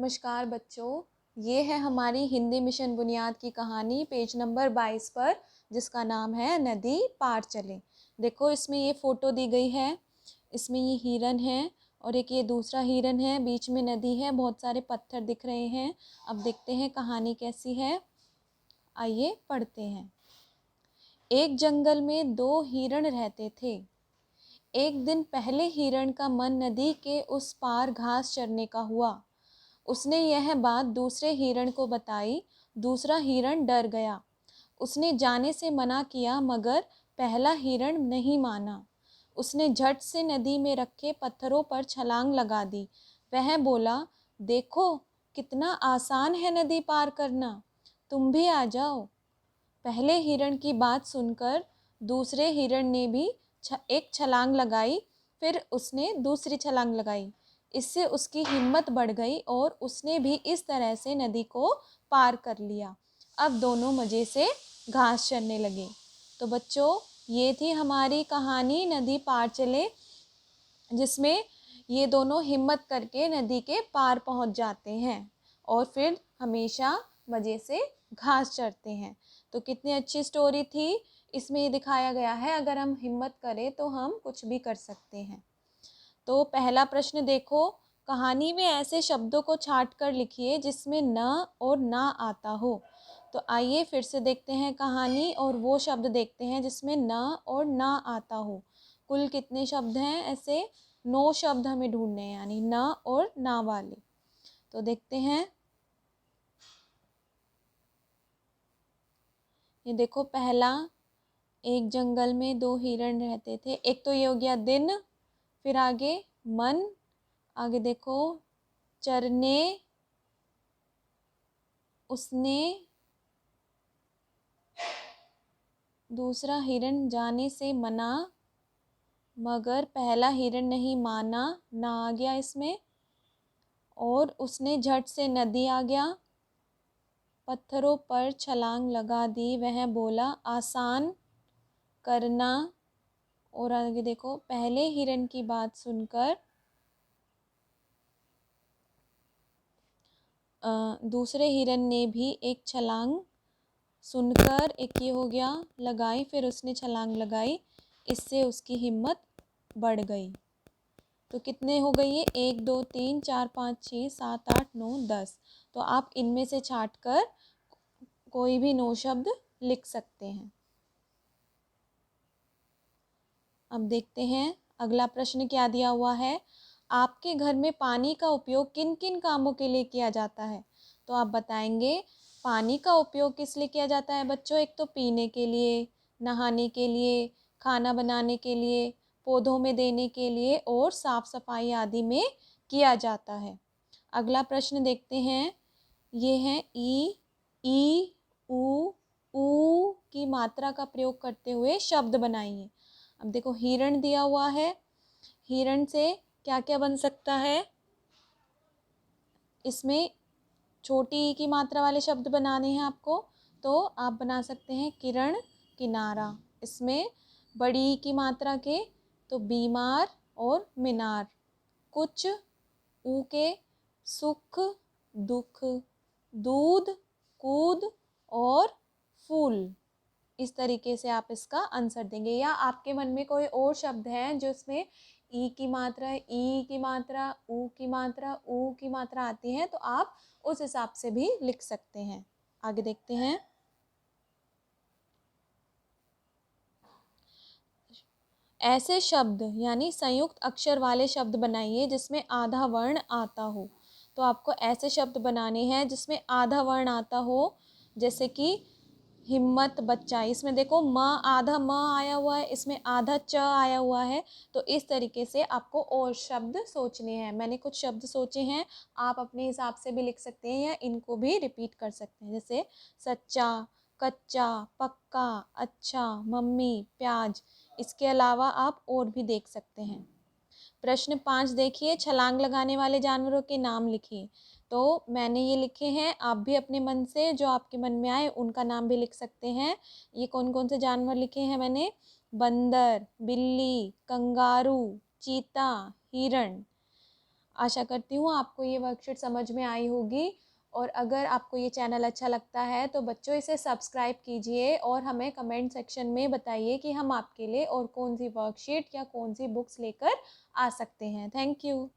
नमस्कार बच्चों, ये है हमारी हिंदी मिशन बुनियाद की कहानी पेज नंबर 22 पर, जिसका नाम है नदी पार चले। देखो इसमें ये फ़ोटो दी गई है। इसमें ये हिरन है और एक ये दूसरा हिरन है। बीच में नदी है, बहुत सारे पत्थर दिख रहे हैं। अब देखते हैं कहानी कैसी है। आइए पढ़ते हैं। एक जंगल में 2 हिरण रहते थे। एक दिन पहले हिरण का मन नदी के उस पार घास चरने का हुआ। उसने यह बात दूसरे हिरण को बताई। दूसरा हिरण डर गया। उसने जाने से मना किया, मगर पहला हिरण नहीं माना। उसने झट से नदी में रखे पत्थरों पर छलांग लगा दी। वह बोला, देखो कितना आसान है नदी पार करना, तुम भी आ जाओ। पहले हिरण की बात सुनकर दूसरे हिरण ने भी एक छलांग लगाई। फिर उसने दूसरी छलांग लगाई। इससे उसकी हिम्मत बढ़ गई और उसने भी इस तरह से नदी को पार कर लिया। अब दोनों मज़े से घास चरने लगे। तो बच्चों, ये थी हमारी कहानी नदी पार चले, जिसमें ये दोनों हिम्मत करके नदी के पार पहुंच जाते हैं और फिर हमेशा मज़े से घास चरते हैं। तो कितनी अच्छी स्टोरी थी। इसमें ये दिखाया गया है, अगर हम हिम्मत करें तो हम कुछ भी कर सकते हैं। तो पहला प्रश्न देखो, कहानी में ऐसे शब्दों को छांट कर लिखिए जिसमें न और ना आता हो। तो आइए फिर से देखते हैं कहानी और वो शब्द देखते हैं जिसमें न और ना आता हो। कुल कितने शब्द हैं ऐसे? 9 शब्द हमें ढूंढने हैं, यानी न और ना वाले। तो देखते हैं। ये देखो पहला, एक जंगल में 2 हिरण रहते थे। एक तो ये हो गया दिन, फिर आगे मन, आगे देखो चरने, उसने, दूसरा हिरण जाने से मना, मगर पहला हिरण नहीं माना, ना आ गया इसमें, और उसने झट से नदी आ गया, पत्थरों पर छलांग लगा दी, वह बोला आसान करना, और आगे देखो पहले हिरण की बात सुनकर दूसरे हिरण ने भी एक छलांग सुनकर, एक ये हो गया लगाई, फिर उसने छलांग लगाई, इससे उसकी हिम्मत बढ़ गई। तो कितने हो गई ये? 1 2 3 4 5 6 7 8 9 10। तो आप इनमें से छांट कर कोई भी 9 शब्द लिख सकते हैं। अब देखते हैं अगला प्रश्न क्या दिया हुआ है। आपके घर में पानी का उपयोग किन किन कामों के लिए किया जाता है? तो आप बताएंगे पानी का उपयोग किस लिए किया जाता है बच्चों? एक तो पीने के लिए, नहाने के लिए, खाना बनाने के लिए, पौधों में देने के लिए और साफ सफाई आदि में किया जाता है। अगला प्रश्न देखते हैं। ये है ई, ऊ, ऊ की मात्रा का प्रयोग करते हुए शब्द बनाइए। अब देखो हिरण दिया हुआ है। हिरण से क्या क्या बन सकता है? इसमें छोटी ई की मात्रा वाले शब्द बनाने हैं आपको, तो आप बना सकते हैं किरण, किनारा। इसमें बड़ी ई की मात्रा के तो बीमार और मीनार। कुछ, ऊ के सुख, दुख, दूध, कूद और फूल। इस तरीके से आप इसका आंसर देंगे। या आपके मन में कोई और शब्द है जो इसमें ई की मात्रा, ई की मात्रा, ऊ की मात्रा, ऊ की मात्रा आती है, तो आप उस हिसाब से भी लिख सकते हैं। आगे देखते हैं। ऐसे शब्द यानी संयुक्त अक्षर वाले शब्द बनाइए जिसमें आधा वर्ण आता हो। तो आपको ऐसे शब्द बनाने हैं जिसमें आधा वर्ण आता हो, जैसे कि हिम्मत, बच्चा। इसमें देखो म, आधा म आया हुआ है, इसमें आधा च आया हुआ है। तो इस तरीके से आपको और शब्द सोचने हैं। मैंने कुछ शब्द सोचे हैं, आप अपने हिसाब से भी लिख सकते हैं या इनको भी रिपीट कर सकते हैं। जैसे सच्चा, कच्चा, पक्का, अच्छा, मम्मी, प्याज। इसके अलावा आप और भी देख सकते हैं। प्रश्न 5 देखिए, छलांग लगाने वाले जानवरों के नाम लिखिए। तो मैंने ये लिखे हैं, आप भी अपने मन से जो आपके मन में आए उनका नाम भी लिख सकते हैं। ये कौन कौन से जानवर लिखे हैं मैंने? बंदर, बिल्ली, कंगारू, चीता, हिरण। आशा करती हूँ आपको ये वर्कशीट समझ में आई होगी। और अगर आपको ये चैनल अच्छा लगता है तो बच्चों इसे सब्सक्राइब कीजिए और हमें कमेंट सेक्शन में बताइए कि हम आपके लिए और कौन सी वर्कशीट या कौन सी बुक्स लेकर आ सकते हैं। Thank you.